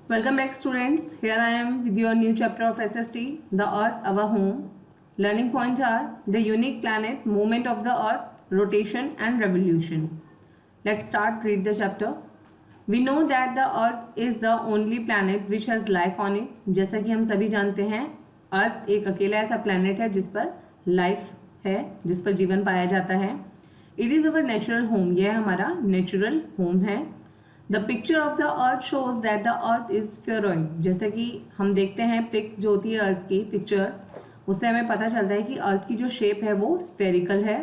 Welcome back students. Here I am with your new chapter of SST, The Earth, Our Home. Learning points are the unique planet, movement of the Earth, rotation and revolution. Let's start read the chapter. We know that the Earth is the only planet which has life on it. जैसा कि हम सभी जानते हैं अर्थ एक अकेला ऐसा planet है जिस पर लाइफ है, जिस पर जीवन पाया जाता है. It is our natural home. यह हमारा नेचुरल होम है. The picture of the earth shows that the earth is spheroid. जैसे कि हम देखते हैं पिक जो होती है अर्थ की पिक्चर, उससे हमें पता चलता है कि अर्थ की जो शेप है वो स्फेरिकल है.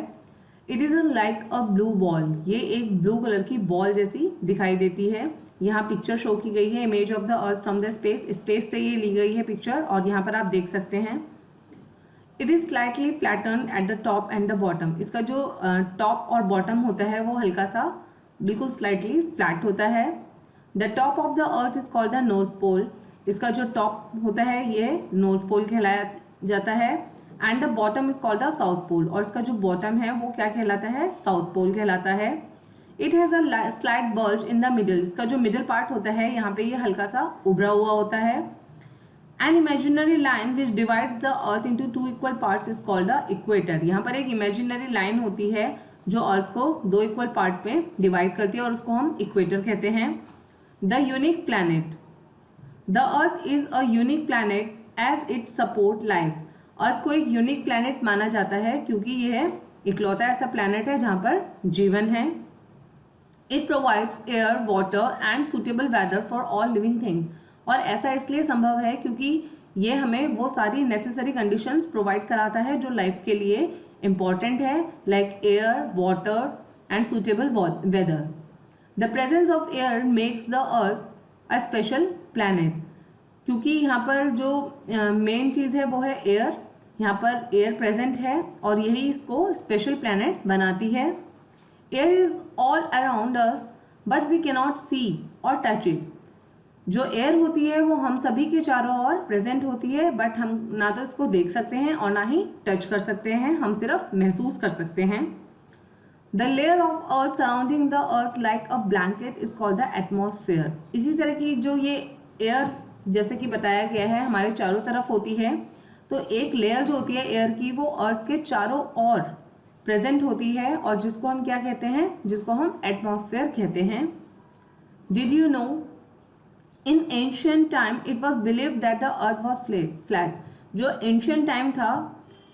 It is like a blue ball. ये एक ब्लू कलर की बॉल जैसी दिखाई देती है. यहाँ पिक्चर शो की गई है, image of the earth from the space. Space से ये ली गई है पिक्चर और यहाँ पर आप देख सकते हैं. It is slightly flatten at the top and the bottom. इसका जो टॉप और बॉटम होता है वो हल्का सा बिल्कुल स्लाइटली फ्लैट होता है. The top of the earth is called the north pole. इसका जो टॉप होता है ये नॉर्थ पोल कहलाया जाता है. And the bottom is called the south pole. और इसका जो बॉटम है वो क्या कहलाता है? साउथ पोल कहलाता है. It has a slight bulge in the middle. इसका जो मिडल पार्ट होता है यहाँ पे ये हल्का सा उभरा हुआ होता है. An imaginary line which divide the earth into two equal parts is called the equator. यहाँ पर एक इमेजिनरी लाइन होती है जो अर्थ को दो इक्वल पार्ट में डिवाइड करती है और उसको हम इक्वेटर कहते हैं. The unique planet. The earth is a unique planet as it support life. Earth को एक यूनिक प्लैनेट माना जाता है क्योंकि यह इकलौता ऐसा प्लैनेट है जहाँ पर जीवन है. It provides air, water and suitable weather for all living things. और ऐसा इसलिए संभव है क्योंकि ये हमें वो सारी नेसेसरी कंडीशंस प्रोवाइड कराता है जो लाइफ के लिए इम्पॉर्टेंट है, like air, water and suitable weather. The presence of air makes the earth a special planet. क्योंकि यहाँ पर जो मेन चीज़ है वो है एयर. यहाँ पर एयर प्रेजेंट है और यही इसको स्पेशल प्लैनेट बनाती है. Air is all around us but we cannot see और टच इट. जो एयर होती है वो हम सभी के चारों ओर प्रेजेंट होती है बट हम ना तो इसको देख सकते हैं और ना ही टच कर सकते हैं, हम सिर्फ महसूस कर सकते हैं. The layer of earth surrounding the earth like a blanket is called the atmosphere. इसी तरह की जो ये एयर जैसे कि बताया गया है हमारे चारों तरफ होती है, तो एक लेयर जो होती है एयर की वो अर्थ के चारों ओर प्रेजेंट होती है और जिसको हम क्या कहते हैं? जिसको हम एटमॉस्फेयर कहते हैं. Did you know In ancient time it was believed that the earth was flat. जो ancient time था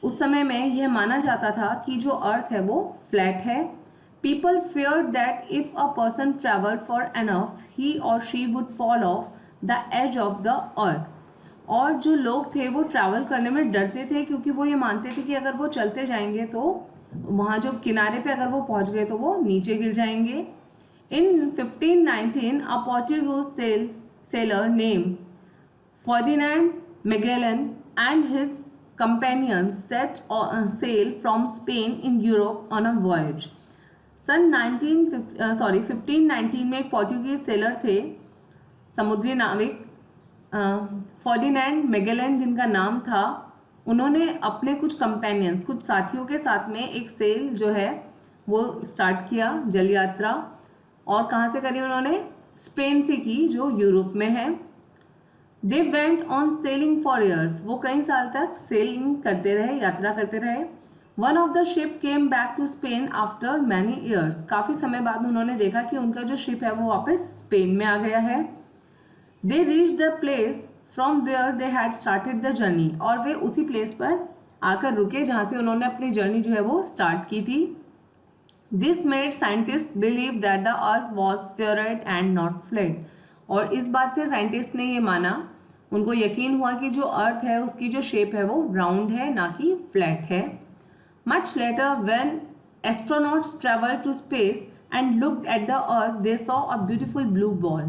उस समय में यह माना जाता था कि जो अर्थ है वो फ्लैट है. People feared that if a person traveled for enough he or she would fall off the edge of the earth. और जो लोग थे वो ट्रैवल करने में डरते थे क्योंकि वो ये मानते थे कि अगर वो चलते जाएंगे तो वहाँ जो किनारे पे अगर वो पहुँच गए तो वो नीचे गिर जाएंगे. In 1519 a Portuguese sailor named Ferdinand Magellan and his companions set sail from Spain in Europe on a voyage. सन 1519 में एक पोर्टुगीज सेलर थे, समुद्री नाविक फर्डिनेंड मैगेलन जिनका नाम था. उन्होंने अपने कुछ कंपेनियंस, कुछ साथियों के साथ में एक सेल जो है वो स्टार्ट किया, जल यात्रा. और कहाँ से करी उन्होंने? स्पेन से की जो यूरोप में है. They went on selling for years. वो कई साल तक सेलिंग करते रहे, यात्रा करते रहे. One of the ship came back to Spain after many years. काफ़ी समय बाद उन्होंने देखा कि उनका जो शिप है वो वापस स्पेन में आ गया है. They reach the place from where they had started the journey. और वे उसी प्लेस पर आकर रुके जहाँ से उन्होंने अपनी जर्नी जो है वो स्टार्ट की थी. This made scientists believe that the earth was spheroid and not flat. और इस बात से साइंटिस्ट ने ये माना, उनको यकीन हुआ कि जो अर्थ है उसकी जो शेप है वो राउंड है ना कि फ्लैट है. Much later when astronauts traveled to space and looked at the earth they saw a beautiful blue ball.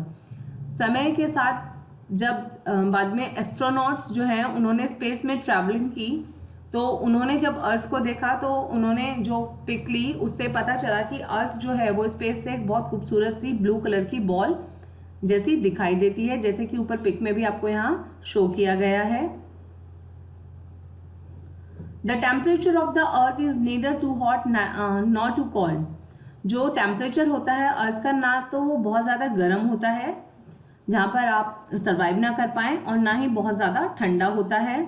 समय के साथ जब बाद में एस्ट्रोनॉट्स जो हैं उन्होंने स्पेस में ट्रैवलिंग की तो उन्होंने जब अर्थ को देखा तो उन्होंने जो पिक ली उससे पता चला कि अर्थ जो है वो स्पेस से एक बहुत खूबसूरत सी ब्लू कलर की बॉल जैसी दिखाई देती है, जैसे कि ऊपर पिक में भी आपको यहाँ शो किया गया है. The temperature of the earth is neither too hot not too cold. जो टेम्परेचर होता है अर्थ का ना तो वो बहुत ज़्यादा गर्म होता है जहाँ पर आप सर्वाइव ना कर पाएँ, और ना ही बहुत ज़्यादा ठंडा होता है।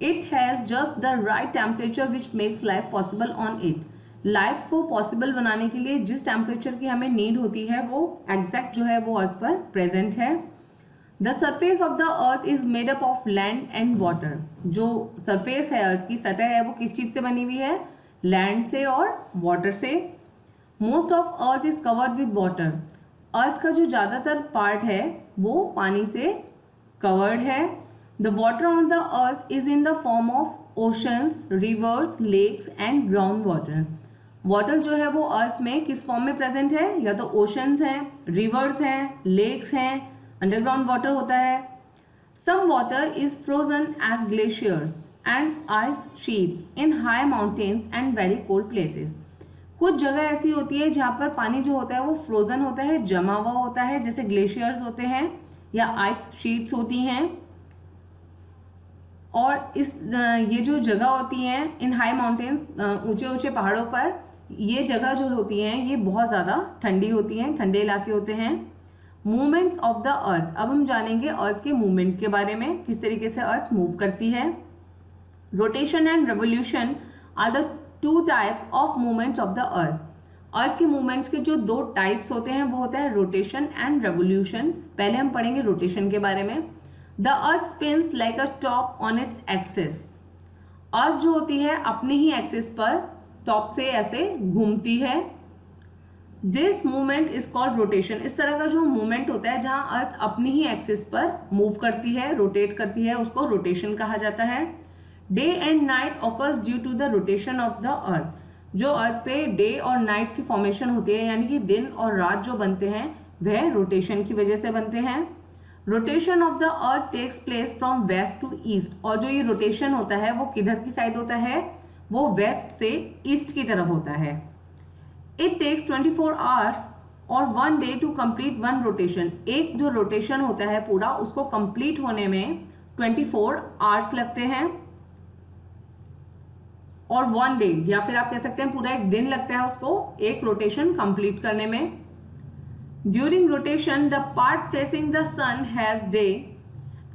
It has just the right temperature which makes life possible on it. Life को पॉसिबल बनाने के लिए जिस टेम्परेचर की हमें नीड होती है वो एग्जैक्ट जो है वो अर्थ पर प्रेजेंट है। The surface of the earth is made up of land and water. जो सरफेस है, अर्थ की सतह है, वो किस चीज़ से बनी हुई है? लैंड से और वाटर से। Most of earth is covered with water. Earth का जो ज़्यादातर पार्ट है वो पानी से कवर्ड है। The water on the earth is in the form of oceans, rivers, lakes and ground water. Water जो है वो अर्थ में किस फॉर्म में प्रेजेंट है? या तो ओशंस हैं, रिवर्स हैं, लेक्स हैं, अंडरग्राउंड वाटर होता है। Some water is frozen as glaciers and ice sheets in high mountains and very cold places. कुछ जगह ऐसी होती है जहाँ पर पानी जो होता है वो फ्रोजन होता है, जमा हुआ होता है, जैसे ग्लेशियर्स होते हैं या आइस शीट्स होती हैं। और ये जो जगह होती हैं इन हाई माउंटेन्स, ऊंचे ऊंचे पहाड़ों पर, ये जगह जो होती हैं ये बहुत ज़्यादा ठंडी होती हैं, ठंडे इलाके होते हैं। मूवमेंट्स ऑफ द अर्थ। अब हम जानेंगे अर्थ के मूवमेंट के बारे में, किस तरीके से अर्थ मूव करती है। Rotation and revolution are the two types of movements of the earth. Earth के मूवमेंट्स के जो दो टाइप्स होते हैं वो होता है रोटेशन एंड रेवोल्यूशन। पहले हम पढ़ेंगे रोटेशन के बारे में। The earth spins like a top on its axis. Earth जो होती है अपने ही एक्सिस पर टॉप से ऐसे घूमती है। This movement is called rotation. इस तरह का जो मूवमेंट होता है जहां अर्थ अपनी ही एक्सिस पर मूव करती है, रोटेट करती है, उसको रोटेशन कहा जाता है। Day and night occurs due to the rotation of the earth. जो अर्थ पे डे और नाइट की फॉर्मेशन होती है, यानी कि दिन और रात जो बनते हैं वह रोटेशन की वजह से बनते हैं। Rotation of the earth takes place from west to east. और जो ये रोटेशन होता है वो किधर की साइड होता है? वो वेस्ट से ईस्ट की तरफ होता है। इट टेक्स 24 आवर्स और 1 day to complete one rotation. एक जो रोटेशन होता है पूरा, उसको कंप्लीट होने में 24 आवर्स लगते हैं और 1 डे, या फिर आप कह सकते हैं पूरा एक दिन लगता है उसको एक रोटेशन कंप्लीट करने में। During rotation the part facing the sun has day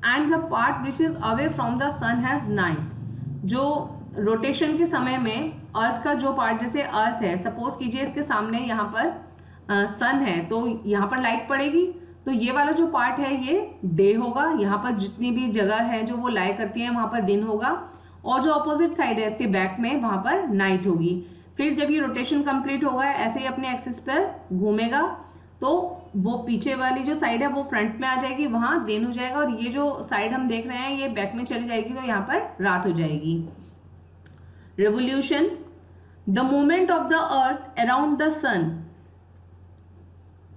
and the part which is away from the sun has night. जो रोटेशन के समय में अर्थ का जो पार्ट, जैसे अर्थ है, सपोज कीजिए इसके सामने यहाँ पर सन है तो यहाँ पर लाइट पड़ेगी, तो ये वाला जो पार्ट है ये डे होगा। यहाँ पर जितनी भी जगह है जो वो लाई करती है वहाँ पर दिन होगा, और जो अपोजिट साइड है इसके बैक में वहाँ पर नाइट होगी। फिर जब ये रोटेशन कंप्लीट होगा ऐसे ही अपने एक्सिस पर घूमेगा तो वो पीछे वाली जो साइड है वो फ्रंट में आ जाएगी, वहाँ दिन हो जाएगा, और ये जो साइड हम देख रहे हैं ये बैक में चली जाएगी तो यहाँ पर रात हो जाएगी। Revolution, the movement of the earth around the sun.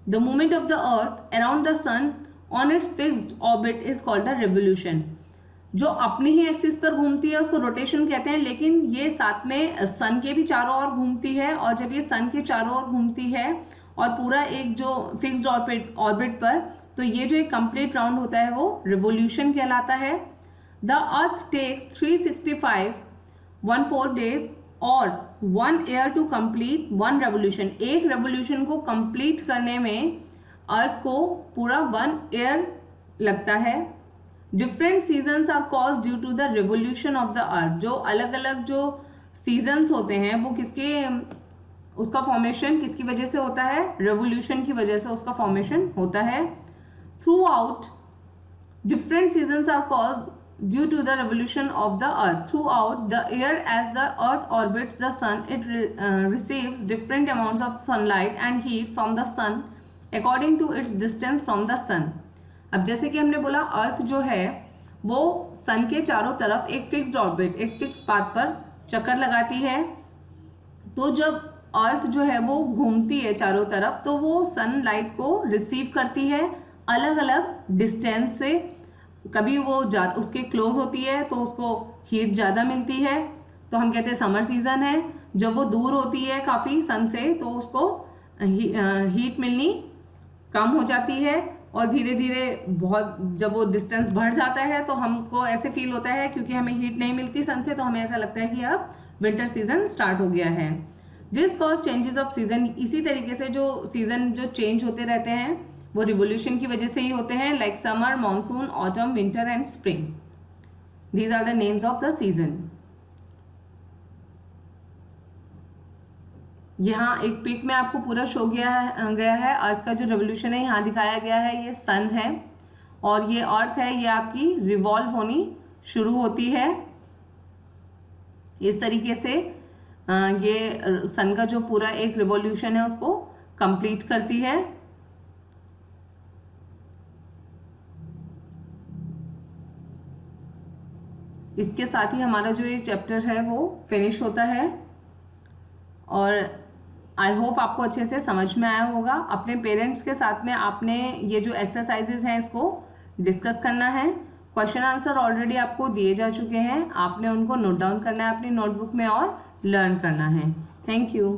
The movement of the earth around the sun on its fixed orbit is called a revolution. जो अपनी ही एक्सिस पर घूमती है उसको रोटेशन कहते हैं, लेकिन ये साथ में सन के भी चारों ओर घूमती है, और जब ये सन के चारों ओर घूमती है और पूरा एक जो फिक्स्ड ऑर्बिट पर, तो ये जो एक कंप्लीट राउंड होता है वो रिवोल्यूशन कहलाता है। द अर्थ टेक्स 365 1/4 days और 1 year to complete one revolution. एक रेवोल्यूशन को कंप्लीट करने में अर्थ को पूरा 1 year लगता है। Different seasons are cause due to the revolution of the earth. जो अलग अलग जो सीजन्स होते हैं वो उसका फॉर्मेशन किसकी वजह से होता है? रेवोल्यूशन की वजह से उसका फॉर्मेशन होता है। Through out different seasons are caused due to the revolution of the earth. Throughout the year, as the earth orbits the sun, it receives different amounts of sunlight and heat from the sun according to its distance from the sun. अब जैसे कि हमने बोला अर्थ जो है वो सन के चारों तरफ एक फिक्स्ड ऑर्बिट, एक फिक्स्ड पाथ पर चक्कर लगाती है। तो जब अर्थ जो है वो घूमती है चारों तरफ तो वो सनलाइट को रिसीव करती है अलग अलग डिस्टेंस से। कभी वो उसके क्लोज होती है तो उसको हीट ज़्यादा मिलती है, तो हम कहते हैं समर सीज़न है। जब वो दूर होती है काफ़ी सन से तो उसको हीट मिलनी कम हो जाती है, और धीरे धीरे बहुत जब वो डिस्टेंस बढ़ जाता है तो हमको ऐसे फील होता है क्योंकि हमें हीट नहीं मिलती सन से, तो हमें ऐसा लगता है कि अब विंटर सीजन स्टार्ट हो गया है। This cause changes off season. इसी तरीके से जो सीज़न जो चेंज होते रहते हैं वो रिवोल्यूशन की वजह से ही होते हैं, like summer, monsoon, autumn, winter and spring. These are the names of the season. यहाँ एक पिक में आपको पूरा शो गया है अर्थ का जो रेवोल्यूशन है, यहाँ दिखाया गया है. ये सन है और ये अर्थ है, ये आपकी रिवॉल्व होनी शुरू होती है. इस तरीके से ये सन का जो पूरा एक रिवॉल्यूशन है उसको कंप्लीट करती है. इसके साथ ही हमारा जो ये चैप्टर है वो फिनिश होता है. और आई होप आपको अच्छे से समझ में आया होगा. अपने पेरेंट्स के साथ में आपने ये जो एक्सरसाइजेज हैं इसको डिस्कस करना है. क्वेश्चन आंसर ऑलरेडी आपको दिए जा चुके हैं, आपने उनको नोट डाउन करना है अपनी नोटबुक में और लर्न करना है. Thank you.